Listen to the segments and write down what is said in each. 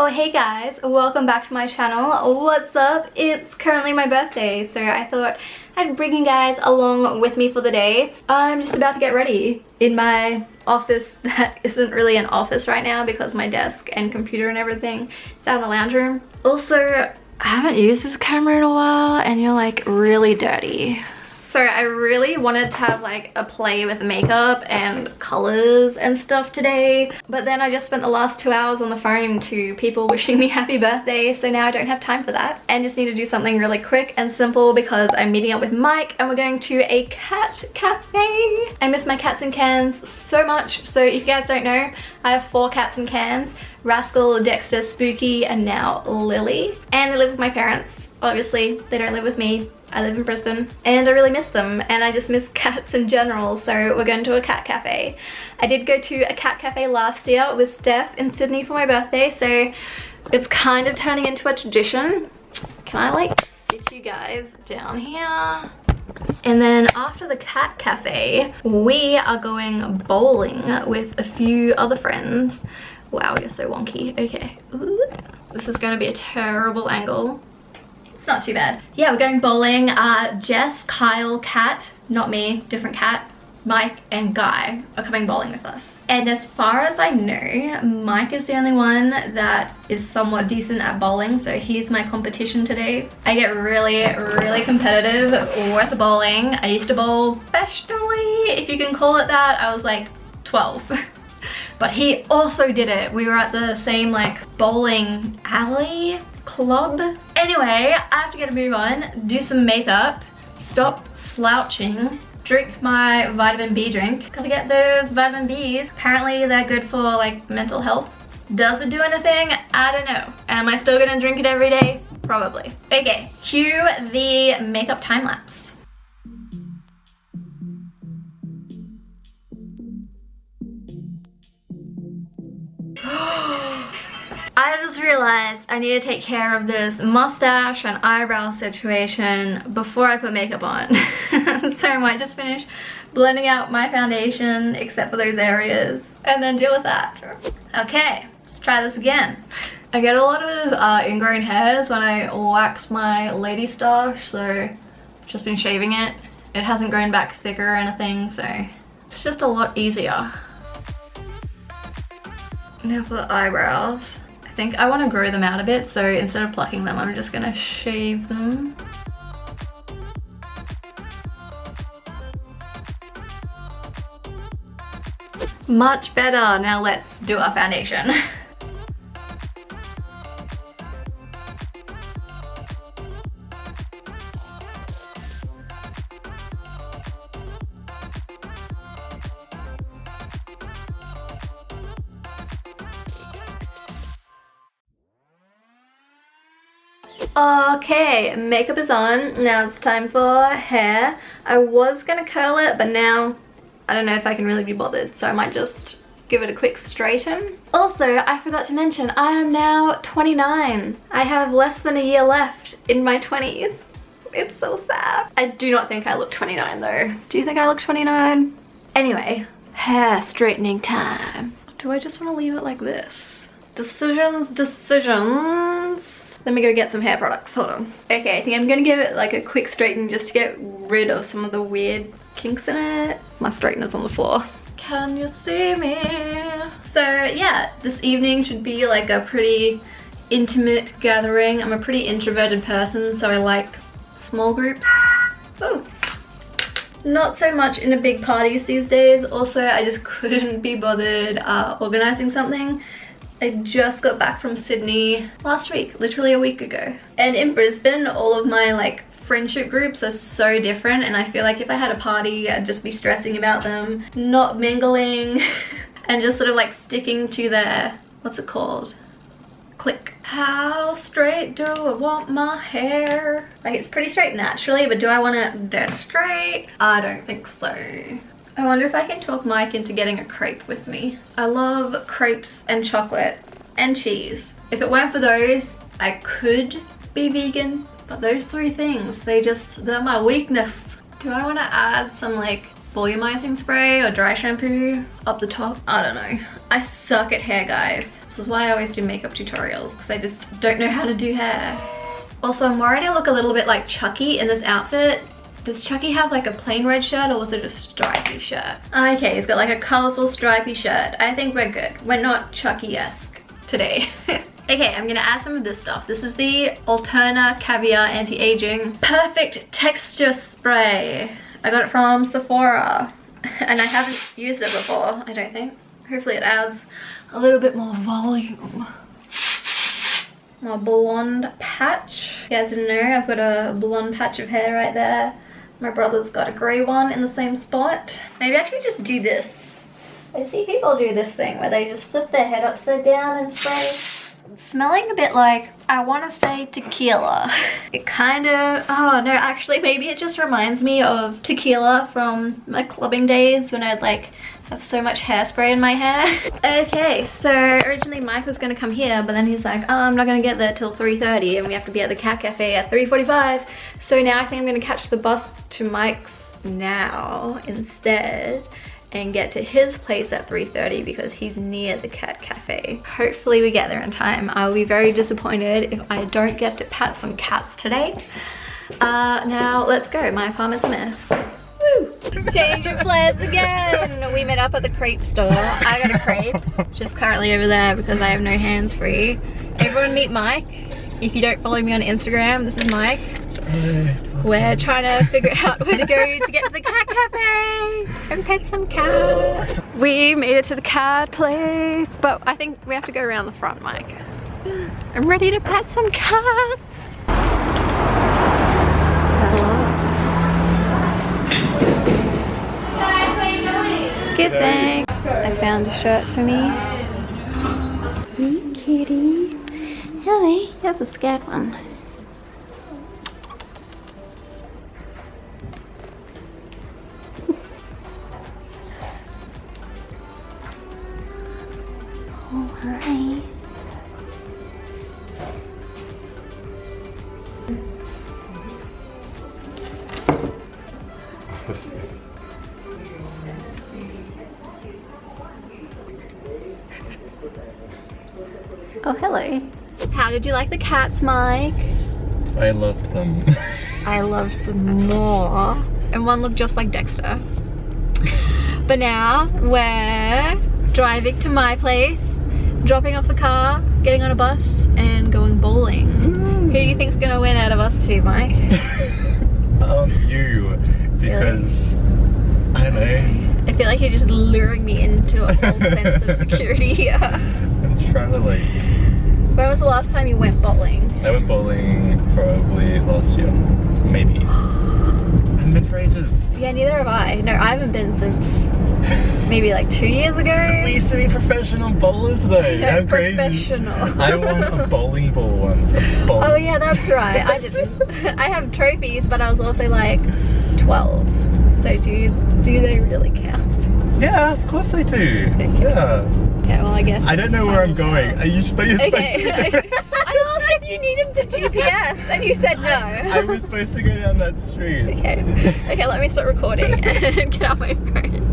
Oh hey guys, welcome back to my channel. What's up? It's currently my birthday, so I thought I'd bring you guys along with me for the day. I'm just about to get ready in my office that isn't really an office right now because my desk and computer and everything is out in the lounge room. Also, I haven't used this camera in a while and you're like really dirty. So I really wanted to have like a play with makeup and colors and stuff today, but then I just spent the last 2 hours on the phone to people wishing me happy birthday, so now I don't have time for that and just need to do something really quick and simple because I'm meeting up with Mike and we're going to a cat cafe. I miss my cats in cans so much. So if you guys don't know, I have 4 cats in cans: Rascal, Dexter, Spooky, and now Lily. And I live with my parents. Obviously, they don't live with me. I live in Brisbane and I really miss them and I just miss cats in general, so we're going to a cat cafe. I did go to a cat cafe last year with Steph in Sydney for my birthday, so it's kind of turning into a tradition. Can I like sit you guys down here? And then after the cat cafe, we are going bowling with a few other friends. Wow, you're so wonky. Okay. Ooh. This is going to be a terrible angle. It's not too bad. Yeah, we're going bowling. Jess, Kyle, Kat, not me, different Kat, Mike and Guy are coming bowling with us. And as far as I know, Mike is the only one that is somewhat decent at bowling, so he's my competition today. I get really competitive with the bowling. I used to bowl professionally, if you can call it that. I was like 12. But he also did it. We were at the same like bowling alley club. Anyway, I have to get a move on, do some makeup, stop slouching, drink my vitamin B drink. Gotta get those vitamin Bs. Apparently they're good for like mental health. Does it do anything? I don't know. Am I still gonna drink it every day? Probably. Okay, cue the makeup time lapse. I just realized I need to take care of this mustache and eyebrow situation before I put makeup on. So I might just finish blending out my foundation except for those areas and then deal with that. Okay, let's try this again. I get a lot of ingrown hairs when I wax my lady stash, so I've just been shaving it. It hasn't grown back thicker or anything, so it's just a lot easier. Now for the eyebrows. I think I want to grow them out a bit, so instead of plucking them, I'm just gonna shave them. Much better. Now let's do our foundation. Okay, makeup is on. Now it's time for hair. I was gonna curl it, but now I don't know if I can really be bothered, so I might just give it a quick straighten. Also, I forgot to mention, I am now 29. I have less than a year left in my 20s. It's so sad. I do not think I look 29 though. Do you think I look 29? Anyway, hair straightening time. Do I just want to leave it like this? Decisions. Let me go get some hair products, hold on. Okay, I think I'm gonna give it like a quick straighten just to get rid of some of the weird kinks in it. My straightener's on the floor. Can you see me? So yeah, this evening should be like a pretty intimate gathering. I'm a pretty introverted person, so I like small groups. Oh, not so much into big parties these days. Also, I just couldn't be bothered organizing something. I just got back from Sydney last week, literally a week ago. And in Brisbane, all of my like friendship groups are so different, and I feel like if I had a party, I'd just be stressing about them, not mingling, and just sort of like sticking to their, what's it called? Click. How straight do I want my hair? Like it's pretty straight naturally, but do I want it dead straight? I don't think so. I wonder if I can talk Mike into getting a crepe with me. I love crepes and chocolate and cheese. If it weren't for those, I could be vegan, but those 3 things, they're my weakness. Do I want to add some like volumizing spray or dry shampoo up the top? I don't know. I suck at hair, guys. This is why I always do makeup tutorials, because I just don't know how to do hair. Also, I'm worried I look a little bit like Chucky in this outfit. Does Chucky have like a plain red shirt, or was it a stripy shirt? Okay, he's got like a colorful stripy shirt. I think we're good. We're not Chucky-esque today. Okay, I'm gonna add some of this stuff. This is the Alterna Caviar Anti-Aging Perfect Texture Spray. I got it from Sephora, and I haven't used it before, I don't think. Hopefully it adds a little bit more volume. My blonde patch. You guys didn't know, I've got a blonde patch of hair right there. My brother's got a grey one in the same spot. Maybe I should just do this. I see people do this thing where they just flip their head upside down and spray. It's smelling a bit like, I want to say tequila. It kind of, oh no, actually maybe it just reminds me of tequila from my clubbing days when I'd like have so much hairspray in my hair. Okay, so originally Mike was gonna come here, but then he's like, oh, I'm not gonna get there till 3:30 and we have to be at the Cat Cafe at 3:45. So now I think I'm gonna catch the bus to Mike's now instead and get to his place at 3:30 because he's near the Cat Cafe. Hopefully we get there in time. I'll be very disappointed if I don't get to pat some cats today. Now let's go, my apartment's a mess. Woo! Change of plans again. We met up at the crepe store. I got a crepe, which is currently over there because I have no hands free. Everyone meet Mike. If you don't follow me on Instagram, this is Mike. We're trying to figure out where to go to get to the Cat Cafe and pet some cats. We made it to the cat place, but I think we have to go around the front, Mike. I'm ready to pet some cats. Good thing. I found a shirt for me. Hey, kitty. Hello, you're the scared one. Oh, hi. Oh, hello. How did you like the cats, Mike? I loved them. I loved them more. And one looked just like Dexter. But now we're driving to my place, dropping off the car, getting on a bus, and going bowling. Who do you think's gonna win out of us two, Mike? You. Because, really? I don't know. I feel like you're just luring me into a false sense of security here. I'm trying to like... When was the last time you went bowling? I went bowling probably last year. Maybe. I haven't been for ages. Yeah, neither have I. No, I haven't been since maybe like 2 years ago. We used to be professional bowlers though. No, How crazy. professional. I won a bowling ball once. Oh yeah, that's right. I didn't. I have trophies, but I was also like 12. So do they really count? Yeah, of course they do. Okay. Yeah. Okay, well I guess. I don't know where I'm going. Are you supposed to Okay. I asked if you needed the GPS and you said no. I was supposed to go down that street. Okay. Okay, let me start recording and get out my phone.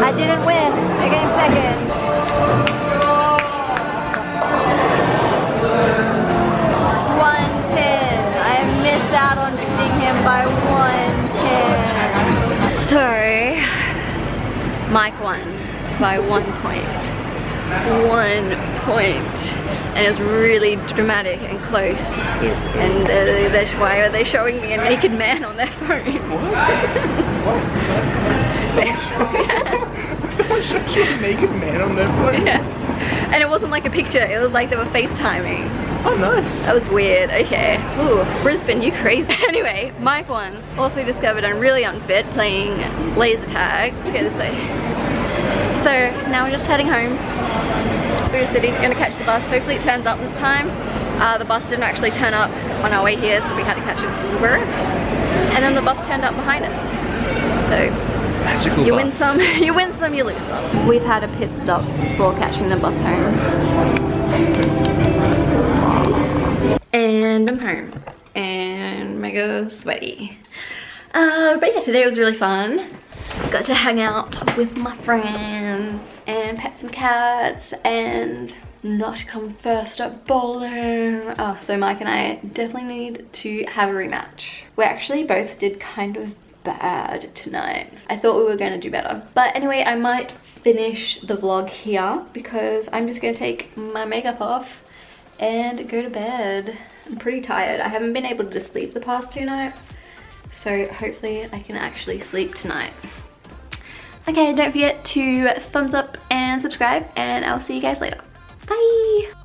I didn't win. I came second. One pin. I missed out on beating him by 1 pin. So, Mike won by 1 point. 1 point. And it's really dramatic and close. And why are they showing me a naked man on their phone? Someone showed you a naked man on their phone? Yeah. And it wasn't like a picture, it was like they were FaceTiming. Oh, nice. That was weird. Okay. Ooh, Brisbane, you crazy. Anyway, Mike won. Also discovered I'm really unfit playing laser tag. Okay, this way. So now we're just heading home through the city. Gonna catch the bus. Hopefully it turns up this time. The bus didn't actually turn up on our way here, so we had to catch an Uber. And then the bus turned up behind us. So magical you bus. win some, you win some, you lose some. We've had a pit stop before catching the bus home. And I'm home and mega sweaty. But yeah, today was really fun. got to hang out with my friends and pet some cats and not come first at bowling. Oh, so Mike and I definitely need to have a rematch. We actually both did kind of bad tonight. I thought we were going to do better. But anyway, I might finish the vlog here because I'm just going to take my makeup off and go to bed. I'm pretty tired. I haven't been able to sleep the past 2 nights. So hopefully I can actually sleep tonight. Okay, don't forget to thumbs up and subscribe, and I'll see you guys later. Bye!